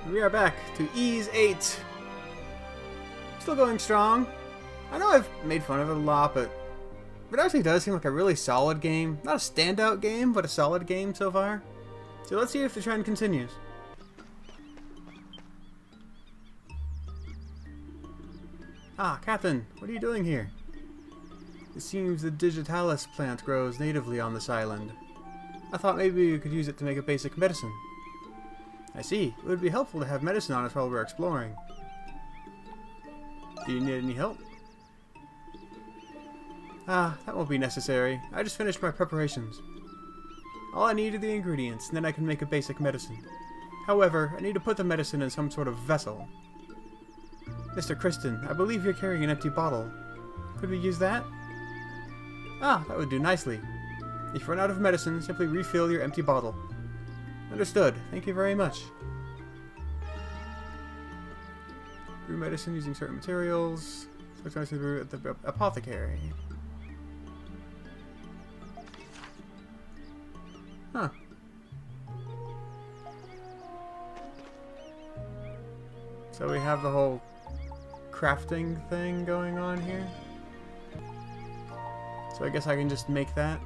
We are back to Ys VIII. Still going strong. I know I've made fun of it a lot, but it actually does seem like a really solid game. Not a standout game, but a solid game so far. So let's see if the trend continues. Ah, Captain, what are you doing here? It seems the digitalis plant grows natively on this island. I thought maybe you could use it to make a basic medicine. I see. It would be helpful to have medicine on us while we're exploring. Do you need any help? Ah, that won't be necessary. I just finished my preparations. All I need are the ingredients, and then I can make a basic medicine. However, I need to put the medicine in some sort of vessel. Mr. Kristen, I believe you're carrying an empty bottle. Could we use that? Ah, that would do nicely. If you run out of medicine, simply refill your empty bottle. Understood. Thank you very much. Brew medicine using certain materials. Sometimes to brew at the apothecary. Huh. So we have the whole crafting thing going on here. So I guess I can just make that.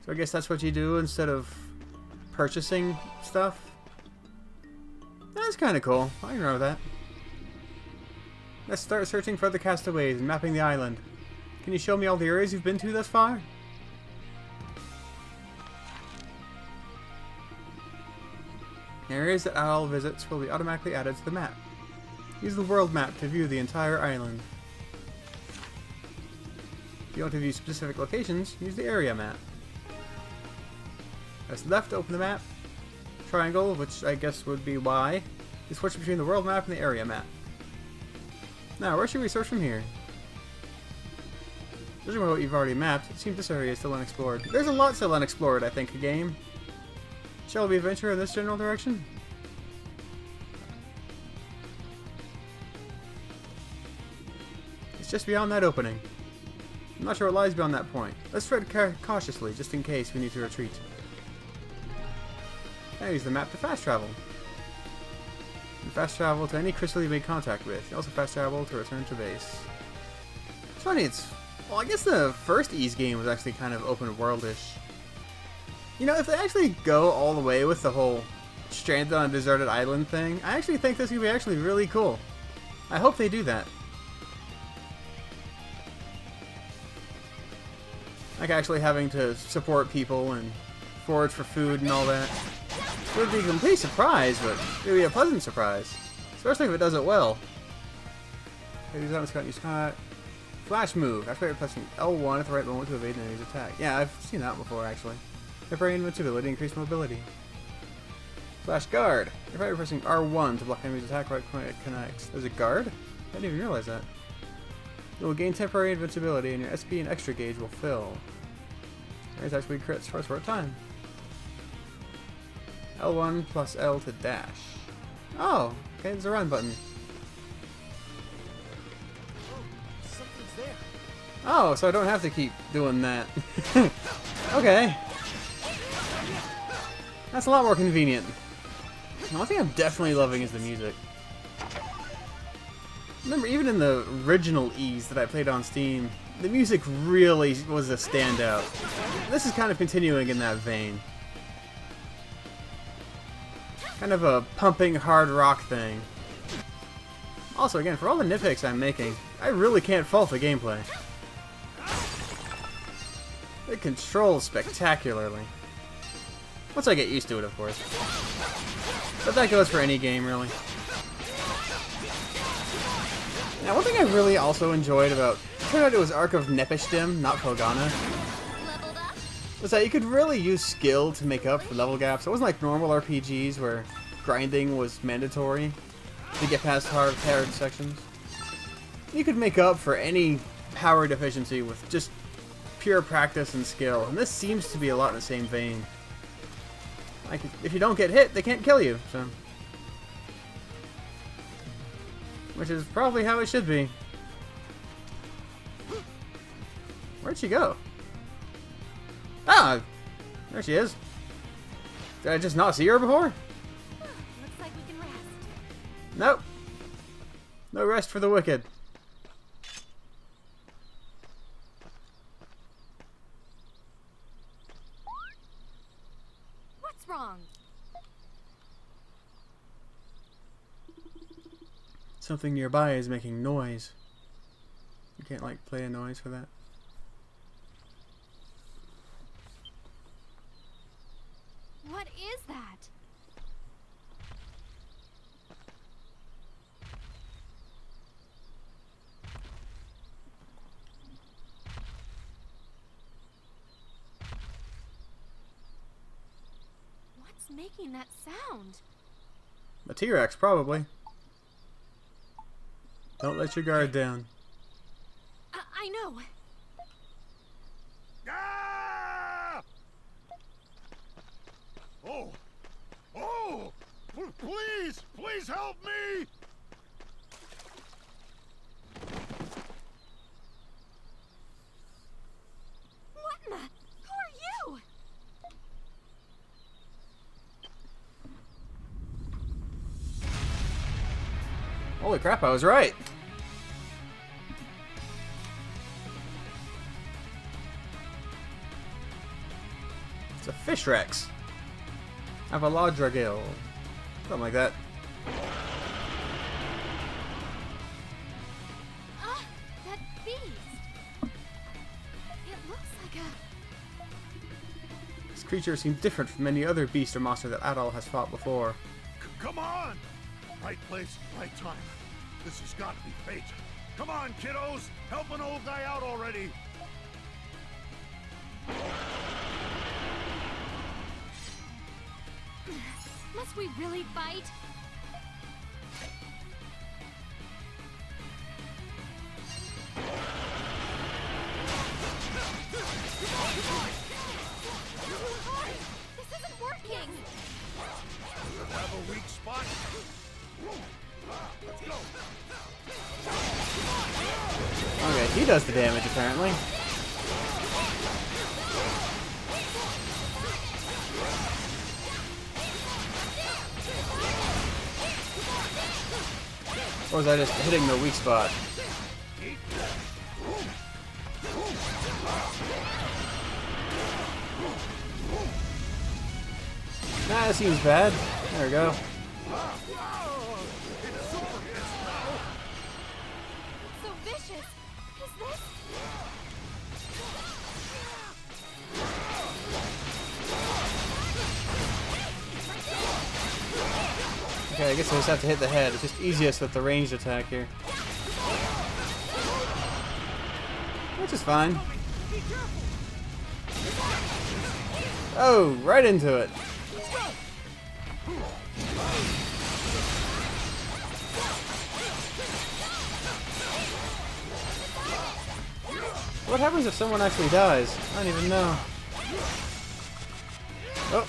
So I guess that's what you do instead of purchasing stuff. That's kind of cool. I can run with that. Let's start searching for the castaways and mapping the island. Can you show me all the areas you've been to thus far? Areas that Owl visits will be automatically added to the map. Use the world map to view the entire island. If you want to view specific locations, use the area map. Press left to open the map. Triangle, which I guess would be Y. You switch between the world map and the area map. Now, where should we search from here? Judging by what you've already mapped, it seems this area is still unexplored. There's a lot still unexplored, I think, in the game. Shall we venture in this general direction? It's just beyond that opening. I'm not sure what lies beyond that point. Let's tread cautiously, just in case we need to retreat. Now use the map to fast travel. You can fast travel to any crystal you made contact with. You can also fast travel to return to base. It's funny, well, I guess the first Ys game was actually kind of open worldish. You know, if they actually go all the way with the whole stranded on a deserted island thing, I actually think this could be actually really cool. I hope they do that. Like actually having to support people and forage for food and all that. It would be a complete surprise, but it would be a pleasant surprise. Especially if it does it well. Flash move. After pressing L1 at the right moment to evade an enemy's attack. Yeah, I've seen that before, actually. Temporary invincibility, increased mobility. Flash guard. After pressing R1 to block enemy's attack right when it connects. There's a guard? I didn't even realize that. You will gain temporary invincibility and your SP and extra gauge will fill. There's actually crits for a short time. L1 plus L to dash. Oh, okay, there's a run button. Something's there. Oh, so I don't have to keep doing that. Okay. That's a lot more convenient. One thing I'm definitely loving is the music. Remember, even in the original Ys that I played on Steam, the music really was a standout. This is kind of continuing in that vein. Kind of a pumping hard rock thing. Also, again, for all the nitpicks I'm making, I really can't fault the gameplay. It controls spectacularly. Once I get used to it, of course. But that goes for any game, really. Now, one thing I really also enjoyed about... It turned out it was Ark of Nepishtim, not Pogana. Was that you could really use skill to make up for level gaps. It wasn't like normal RPGs where grinding was mandatory to get past hard sections. You could make up for any power deficiency with just pure practice and skill. And this seems to be a lot in the same vein. Like, if you don't get hit, they can't kill you, so... Which is probably how it should be. Where'd she go? Ah! There she is. Did I just not see her before? Looks like we can rest. Nope. No rest for the wicked. What's wrong? Something nearby is making noise. You can't, like, play a noise for that. What is that? What's making that sound? A T-Rex, probably. Don't let your guard down. I know. Ah! Oh! Oh! Please! Please help me! What in the? Who are you? Holy crap, I was right. It's a fish rex. Avaladragil. Something like that. That beast. It looks like a... This creature seems different from any other beast or monster that Adol has fought before. Come on! Right place, right time. This has got to be fate. Come on, kiddos! Help an old guy out already! Must we really fight? This isn't working! Have a weak spot? Let's go! Okay, he does the damage apparently. Or was I just hitting the weak spot? Nah, that seems bad. There we go. So vicious! Is this... Okay, I guess I just have to hit the head. It's just easiest with the ranged attack here. Which is fine. Oh, right into it. What happens if someone actually dies? I don't even know. Oh.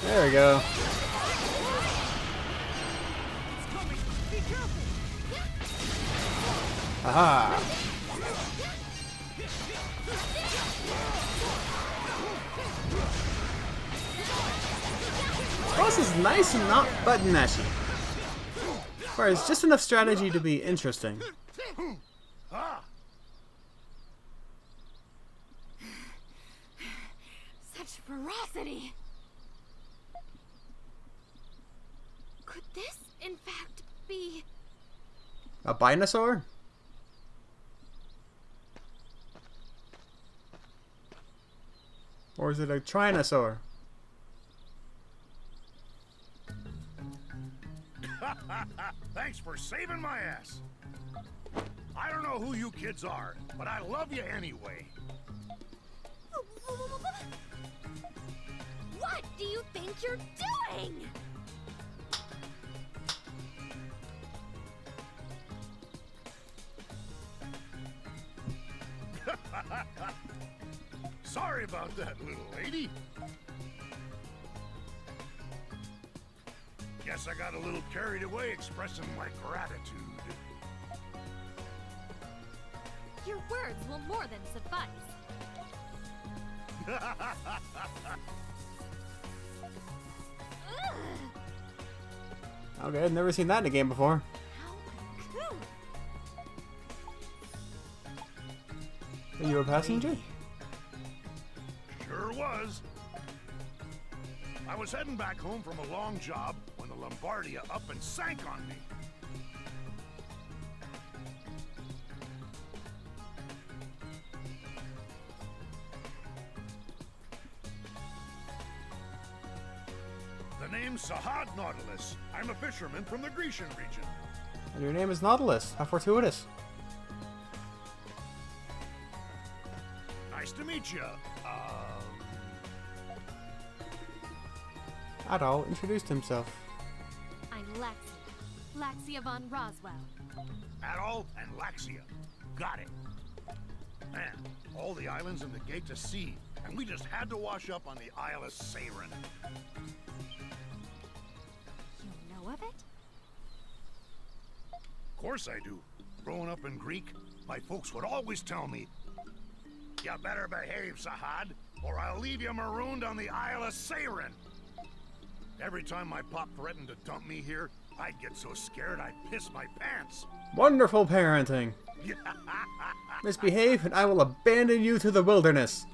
There we go. Aha! This boss is nice and not button mashy. Whereas just enough strategy to be interesting. Such ferocity! Could this, in fact, be... A Binosaur? Or is it a Trinosaur? Thanks for saving my ass. I don't know who you kids are, but I love you anyway. What do you think you're doing? Sorry about that, little lady. Guess I got a little carried away expressing my gratitude. You're Your words will more than suffice. Ugh, Okay, I've never seen that in a game before. how uncouth. Are you a passenger? Sure was. I was heading back home from a long job when the Lombardia up and sank on me. The name's Sahad Nautilus. I'm a fisherman from the Grecian region. And your name is Nautilus. How fortuitous. Nice to meet you. Adol introduced himself. I'm Laxia. Laxia von Roswell. Adol and Laxia. Got it. Man, all the islands in the Gate to Sea, and we just had to wash up on the Isle of Seiren. You know of it? Of course I do. Growing up in Greek, my folks would always tell me, "You better behave, Sahad, or I'll leave you marooned on the Isle of Seiren." Every time my pop threatened to dump me here, I'd get so scared I'd piss my pants. Wonderful parenting. Misbehave and I will abandon you to the wilderness.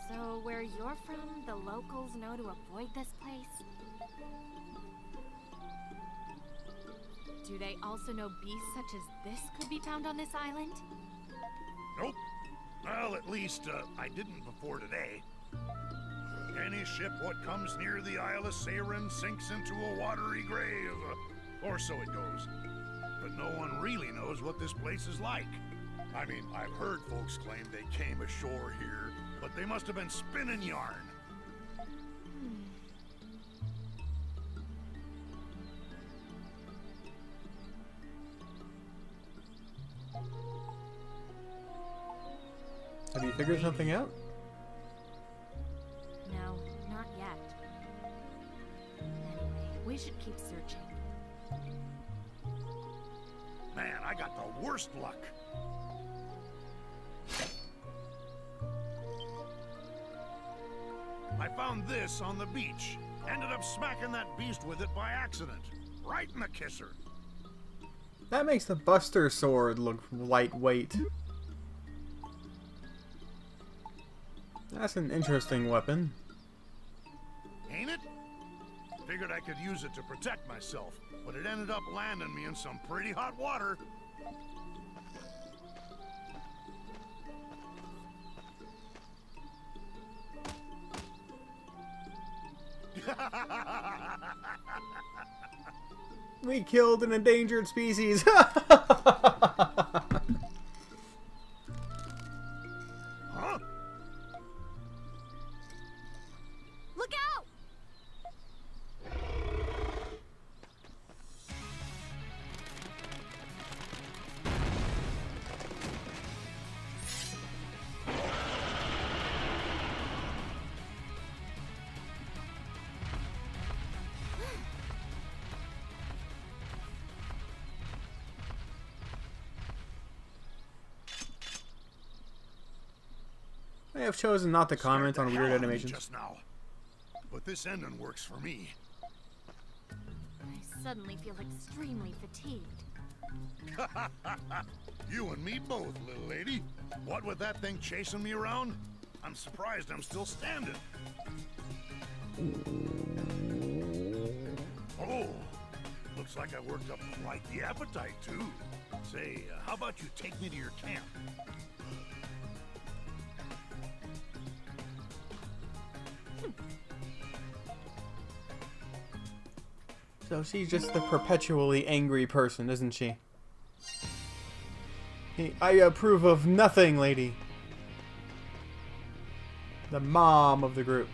So, where you're from, the locals know to avoid this place? Do they also know beasts such as this could be found on this island? Nope. Well, at least, I didn't before today. Any ship what comes near the Isle of Seiren sinks into a watery grave, or so it goes. But no one really knows what this place is like. I mean, I've heard folks claim they came ashore here, but they must have been spinning yarn. Have you figured something out? No, not yet. Anyway, we should keep searching. Man, I got the worst luck. I found this on the beach. Ended up smacking that beast with it by accident. Right in the kisser. That makes the Buster Sword look lightweight. That's an interesting weapon. Ain't it? Figured I could use it to protect myself, but it ended up landing me in some pretty hot water. We killed an endangered species. Huh? Look out! I have chosen not to comment on Scared the weird hell out of me animations. just now. But this ending works for me. I suddenly feel extremely fatigued. You and me both, little lady. What with that thing chasing me around? I'm surprised I'm still standing. Oh, looks like I worked up quite the appetite, too. Say, how about you take me to your camp? So she's just the perpetually angry person, isn't she? I approve of nothing, lady. The mom of the group.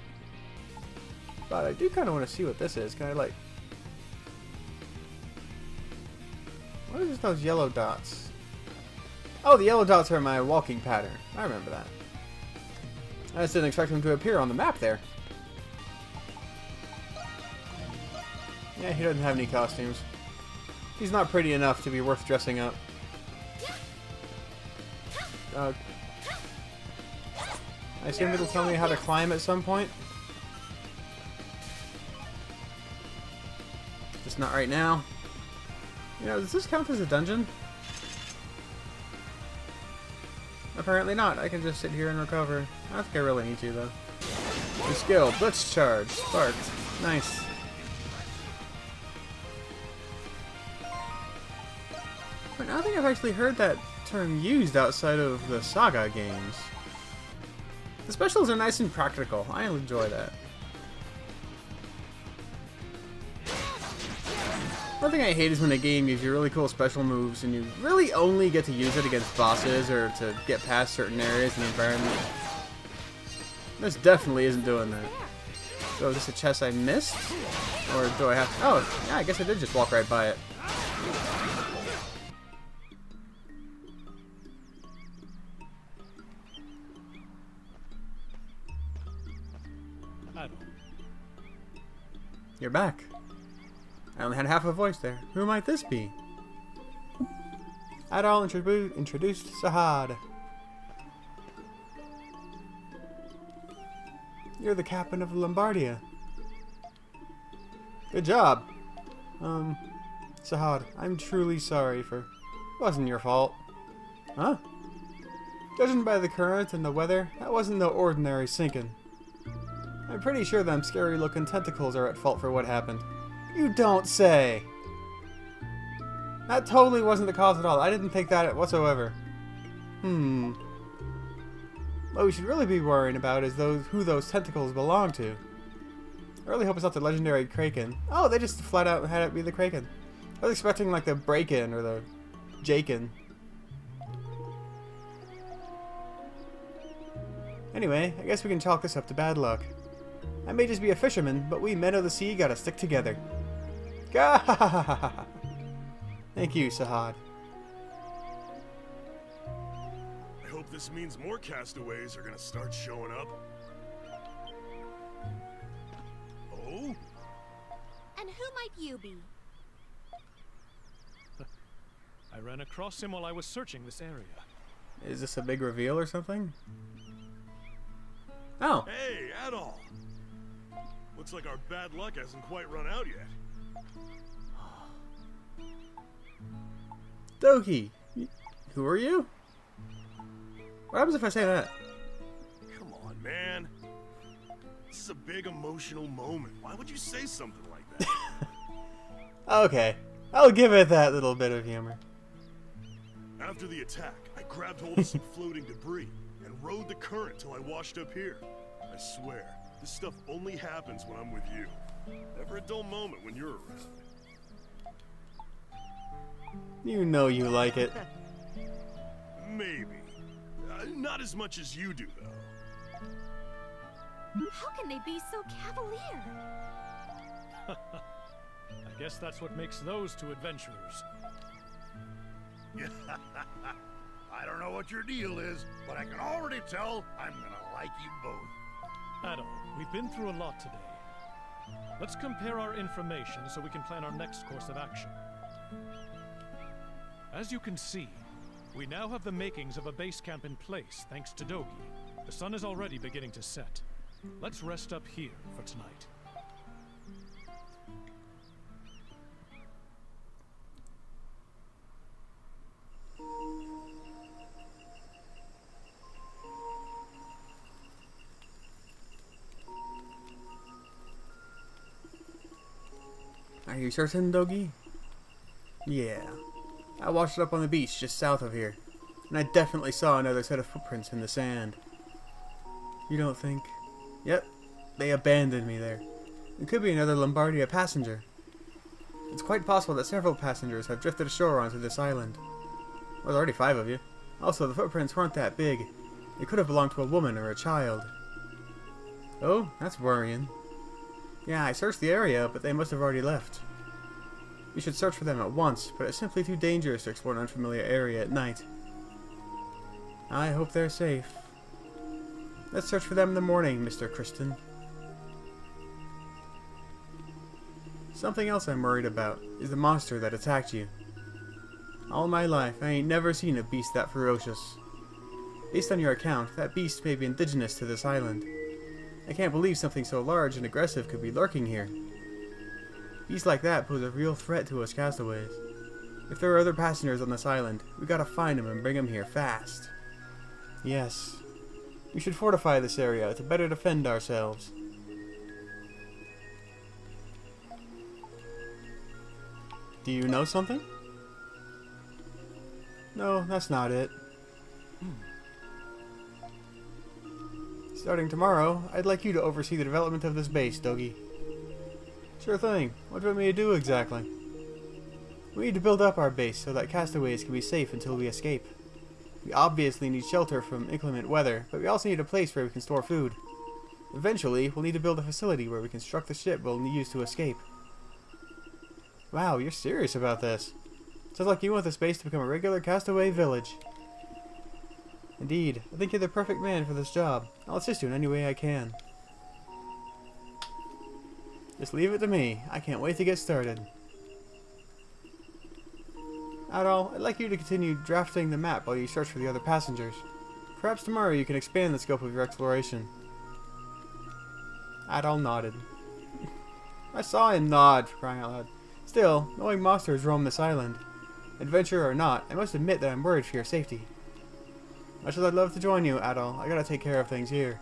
But I do kind of want to see what this is. Can I, like... What is those yellow dots? Oh, the yellow dots are my walking pattern. I remember that. I just didn't expect them to appear on the map there. Yeah, he doesn't have any costumes. He's not pretty enough to be worth dressing up. I assume it'll tell me how to climb at some point. Just not right now. You know, does this count as a dungeon? Apparently not. I can just sit here and recover. I don't think I really need to, though. New skill. Blitz charge. Sparked. Nice. But I don't think I've actually heard that term used outside of the Saga games. The specials are nice and practical. I enjoy that. One thing I hate is when a game gives you really cool special moves and you really only get to use it against bosses or to get past certain areas in the environment. This definitely isn't doing that. So is this a chest I missed? Or do I have to... Oh, yeah, I guess I did just walk right by it. You're back. I only had half a voice there. Who might this be? Adol introduced Sahad. You're the captain of Lombardia. Good job. Sahad, I'm truly sorry for... It wasn't your fault. Huh? Judging by the current and the weather, that wasn't no ordinary sinking. I'm pretty sure them scary-looking tentacles are at fault for what happened. You don't say! That totally wasn't the cause at all. I didn't think that whatsoever. What we should really be worrying about is who those tentacles belong to. I really hope it's not the legendary Kraken. Oh, they just flat out had it be the Kraken. I was expecting like the Breakin or the Jaken. Anyway, I guess we can chalk this up to bad luck. I may just be a fisherman, but we men of the sea gotta stick together. Gah! Thank you, Sahad. I hope this means more castaways are gonna start showing up. Oh? And who might you be? I ran across him while I was searching this area. Is this a big reveal or something? Oh. Hey, Adol! Looks like our bad luck hasn't quite run out yet. Doki! Who are you? What happens if I say that? Come on, man. This is a big emotional moment. Why would you say something like that? Okay. I'll give it that little bit of humor. After the attack, I grabbed hold of some floating debris and rode the current till I washed up here. I swear, this stuff only happens when I'm with you. Never a dull moment when you're around. You know you like it. Maybe. Not as much as you do, though. How can they be so cavalier? I guess that's what makes those two adventurers. I don't know what your deal is, but I can already tell I'm gonna like you both. Adol, we've been through a lot today. Let's compare our information so we can plan our next course of action. As you can see, we now have the makings of a base camp in place, thanks to Dogi. The sun is already beginning to set. Let's rest up here for tonight. Are you certain, Dogi? Yeah. I washed up on the beach just south of here, and I definitely saw another set of footprints in the sand. You don't think? Yep, they abandoned me there. It could be another Lombardia passenger. It's quite possible that several passengers have drifted ashore onto this island. Well, there's already 5 of you. Also, the footprints weren't that big. They could have belonged to a woman or a child. Oh, that's worrying. Yeah, I searched the area, but they must have already left. You should search for them at once, but it's simply too dangerous to explore an unfamiliar area at night. I hope they're safe. Let's search for them in the morning, Mr. Kristen. Something else I'm worried about is the monster that attacked you. All my life, I ain't never seen a beast that ferocious. Based on your account, that beast may be indigenous to this island. I can't believe something so large and aggressive could be lurking here. Beasts like that pose a real threat to us castaways. If there are other passengers on this island, we gotta find them and bring them here fast. Yes. We should fortify this area to better defend ourselves. Do you know something? No, that's not it. Starting tomorrow, I'd like you to oversee the development of this base, Dogi. Sure thing. What do you want me to do exactly? We need to build up our base so that castaways can be safe until we escape. We obviously need shelter from inclement weather, but we also need a place where we can store food. Eventually, we'll need to build a facility where we construct the ship we'll use to escape. Wow, you're serious about this. Sounds like you want this base to become a regular castaway village. Indeed, I think you're the perfect man for this job. I'll assist you in any way I can. Just leave it to me. I can't wait to get started. Adol, I'd like you to continue drafting the map while you search for the other passengers. Perhaps tomorrow you can expand the scope of your exploration. Adol nodded. I saw him nod, for crying out loud. Still, knowing monsters roam this island. Adventure or not, I must admit that I'm worried for your safety. Much as I'd love to join you, Adol, I gotta take care of things here.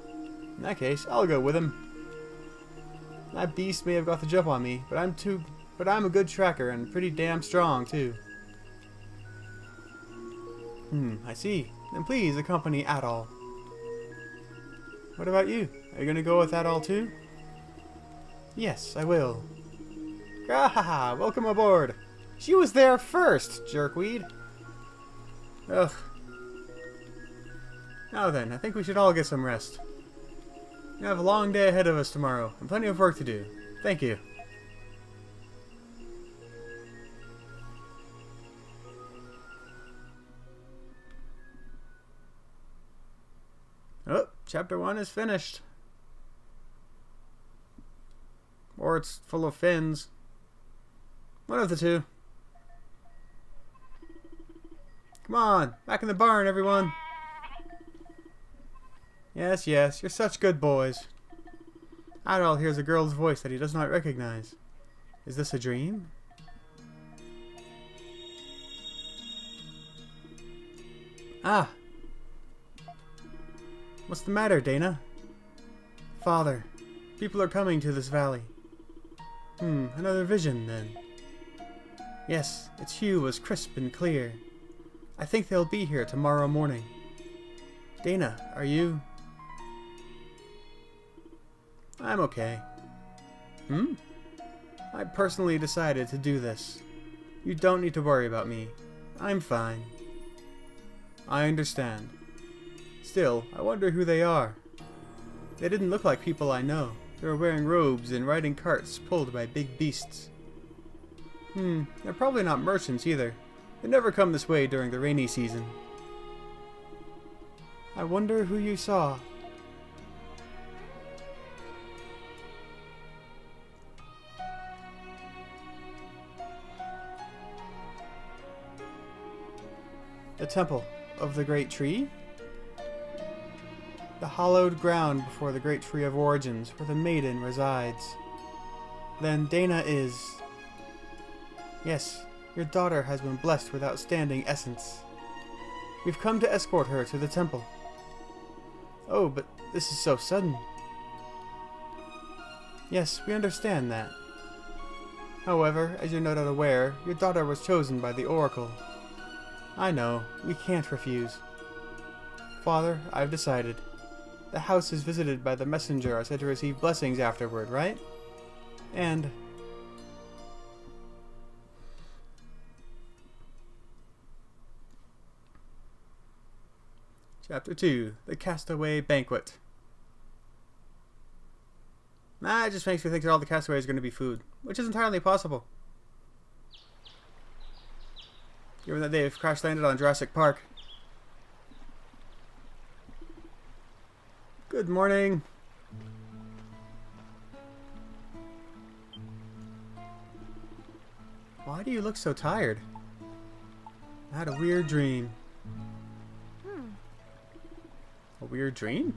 In that case, I'll go with him. That beast may have got the jump on me, but I'm a good tracker and pretty damn strong too. I see. Then please accompany Adol. What about you? Are you gonna go with Adol too? Yes, I will. Gahaha! Welcome aboard! She was there first, jerkweed! Ugh. Now then, I think we should all get some rest. We have a long day ahead of us tomorrow, and plenty of work to do. Thank you. Oh, chapter 1 is finished. Or it's full of fins. One of the two. Come on, back in the barn, everyone. Yes, yes, you're such good boys. Adol hears a girl's voice that he does not recognize. Is this a dream? Ah! What's the matter, Dana? Father, people are coming to this valley. Another vision, then. Yes, its hue was crisp and clear. I think they'll be here tomorrow morning. Dana, are you... I'm okay. I personally decided to do this. You don't need to worry about me. I'm fine. I understand. Still, I wonder who they are. They didn't look like people I know. They were wearing robes and riding carts pulled by big beasts. They're probably not merchants either. They never come this way during the rainy season. I wonder who you saw. The Temple of the Great Tree? The hallowed ground before the Great Tree of Origins, where the maiden resides. Then Dana is... Yes, your daughter has been blessed with outstanding essence. We've come to escort her to the temple. Oh, but this is so sudden. Yes, we understand that. However, as you're no doubt aware, your daughter was chosen by the Oracle. I know, we can't refuse. Father, I've decided. The house is visited by the messenger are said to receive blessings afterward, right? And... Chapter 2, The Castaway Banquet. It just makes me think that all the castaways are going to be food, which is entirely possible. Given that they've crash landed on Jurassic Park. Good morning. Why do you look so tired? I had a weird dream. A weird dream?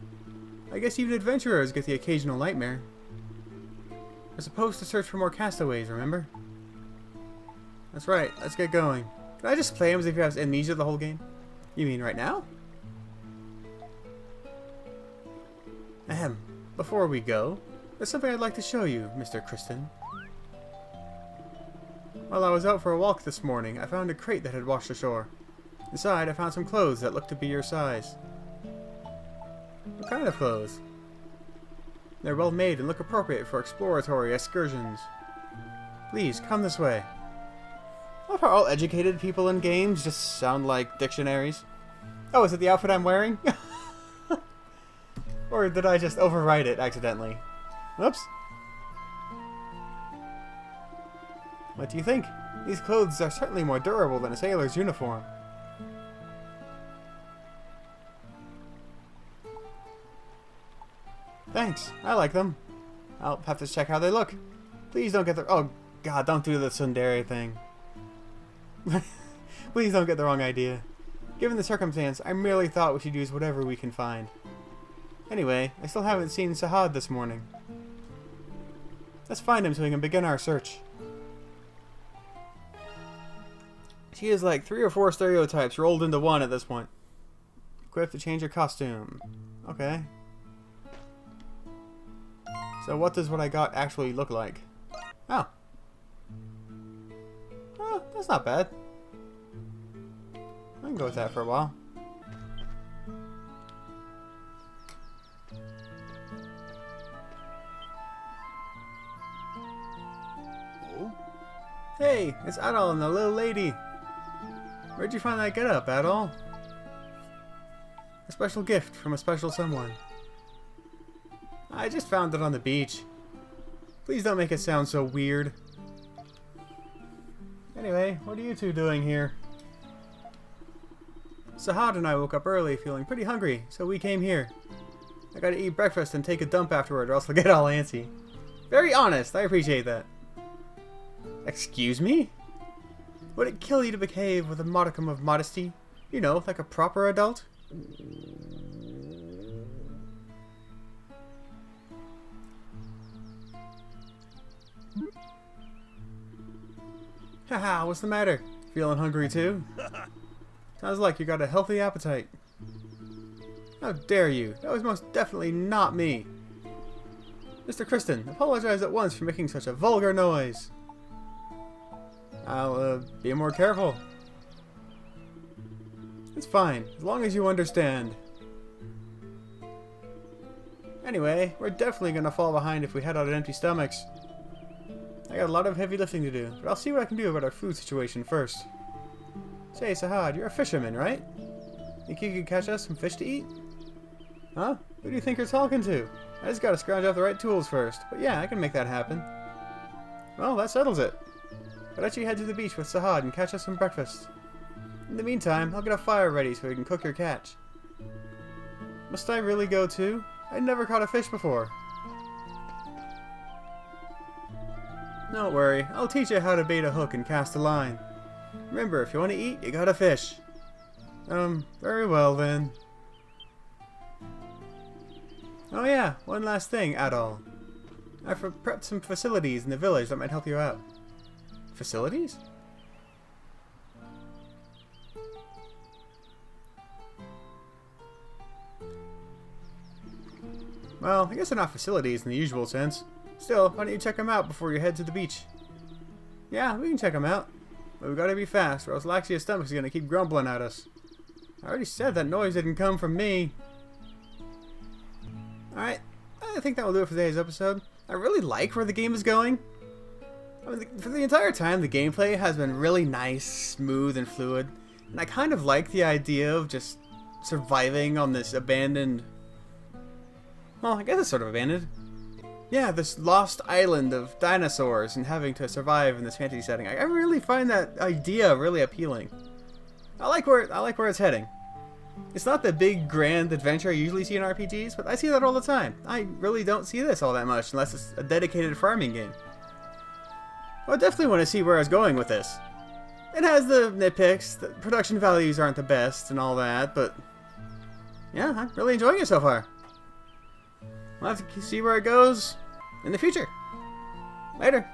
I guess even adventurers get the occasional nightmare. We're supposed to search for more castaways, remember? That's right, let's get going. Can I just play him as if he has amnesia the whole game? You mean right now? Ahem. Before we go, there's something I'd like to show you, Mr. Kristen. While I was out for a walk this morning, I found a crate that had washed ashore. Inside, I found some clothes that looked to be your size. What kind of clothes? They're well made and look appropriate for exploratory excursions. Please, come this way. I love how all educated people in games just sound like dictionaries. Oh, is it the outfit I'm wearing? Or did I just overwrite it accidentally? Whoops. What do you think? These clothes are certainly more durable than a sailor's uniform. Thanks, I like them. I'll have to check how they look. Please don't get the... Oh god, don't do the tsundere thing. Please don't get the wrong idea. Given the circumstance, I merely thought we should use whatever we can find. Anyway, I still haven't seen Sahad this morning. Let's find him so we can begin our search. She is like 3 or 4 stereotypes rolled into one at this point. Equip to change your costume. Okay. So what does what I got actually look like? Oh. Oh, that's not bad. I can go with that for a while. Oh? Hey, it's Adol and the little lady. Where'd you find that getup, Adol? A special gift from a special someone. I just found it on the beach. Please don't make it sound so weird. Anyway, what are you two doing here? Sahad and I woke up early feeling pretty hungry, so we came here. I gotta eat breakfast and take a dump afterward or else I'll get all antsy. Very honest, I appreciate that. Excuse me? Would it kill you to behave with a modicum of modesty? You know, like a proper adult? Haha, what's the matter? Feeling hungry too? Sounds like you got a healthy appetite. How dare you? That was most definitely not me. Mr. Kristen, apologize at once for making such a vulgar noise. I'll, be more careful. It's fine, as long as you understand. Anyway, we're definitely gonna fall behind if we head out on empty stomachs. I got a lot of heavy lifting to do, but I'll see what I can do about our food situation first. Say, Sahad, you're a fisherman, right? Think you could catch us some fish to eat? Huh? Who do you think you're talking to? I just gotta scrounge out the right tools first, but yeah, I can make that happen. Well, that settles it. I'll let you head to the beach with Sahad and catch us some breakfast. In the meantime, I'll get a fire ready so we can cook your catch. Must I really go too? I never caught a fish before. Don't worry, I'll teach you how to bait a hook and cast a line. Remember, if you want to eat, you gotta fish. Very well then. Oh yeah, one last thing, Adol. I've prepped some facilities in the village that might help you out. Facilities? Well, I guess they're not facilities in the usual sense. Still, why don't you check them out before you head to the beach? Yeah, we can check them out. But we gotta be fast, or else Laxia's stomach's gonna keep grumbling at us. I already said that noise didn't come from me. Alright, I think that will do it for today's episode. I really like where the game is going. I mean, for the entire time, the gameplay has been really nice, smooth, and fluid. And I kind of like the idea of just surviving on this abandoned... Well, I guess it's sort of abandoned. Yeah, this lost island of dinosaurs and having to survive in this fantasy setting. I really find that idea really appealing. I like where it's heading. It's not the big grand adventure I usually see in RPGs, but I see that all the time. I really don't see this all that much unless it's a dedicated farming game. I definitely want to see where I was going with this. It has the nitpicks, the production values aren't the best and all that, but yeah, I'm really enjoying it so far. We'll have to see where it goes in the future. Later.